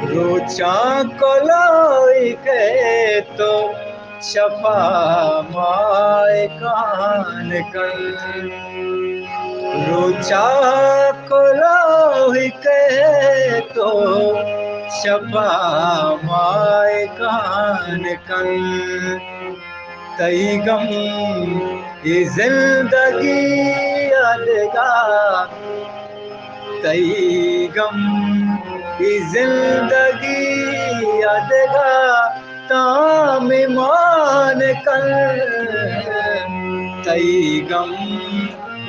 Rochak coli के तो छपा माए कान कल रोचा कोलाई के तो छपा माए कान कल तई गम ये जिंदगी यादगार तई गम ये जिंदगी यादगार ताम मान कर तई गम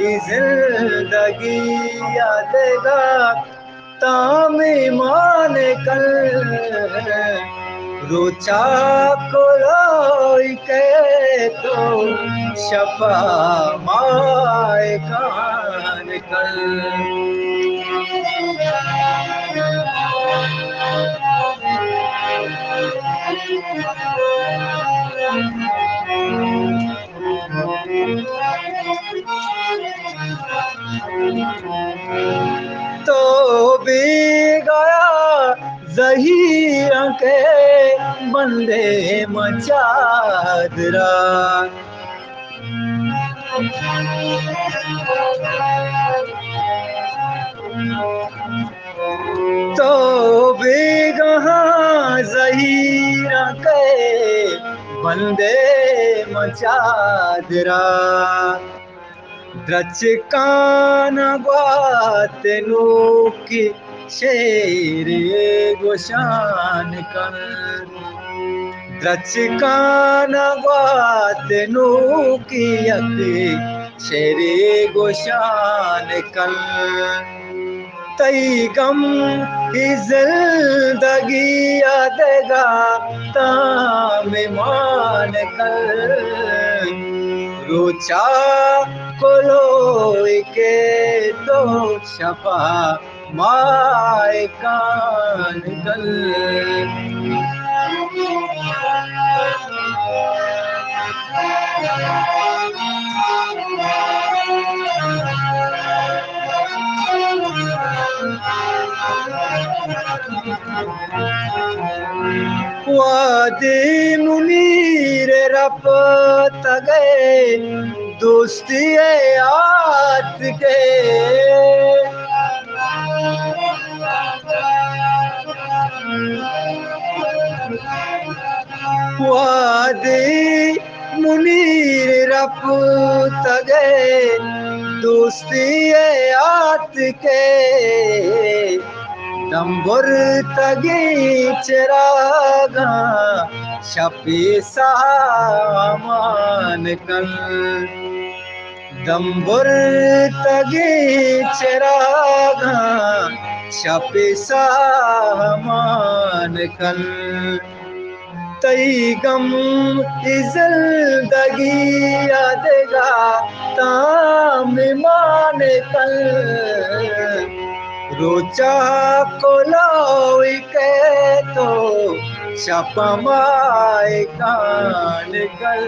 ये जिंदगी यादगार ताम मान कर रोचा कोलाई के तो छपा माए कान कल तो भी गया ज़हीर के बंदे मचादरा तो भी गया ज़हीर के बंदे मचादरा द्रचकान बातनू की शेरे गोशान कर द्रचकान बातनू की शेरे गोशान कर तई गम की जिंदगी यादगार ताम मान कर रोचा कोलोई के तो छपा माए कान कल वादे मुनीर रप तगे दोस्ती याद के वादे मुनीर रप तगे दोस्ती याद के दम्बुर तगी चिरागा छपी सामान कल दम्बुर तगी चिरागा छपी सामान कल तई गम जिंदगी यादगार ताम मान कल रोचा कोलाई के तो छपा माए कान कल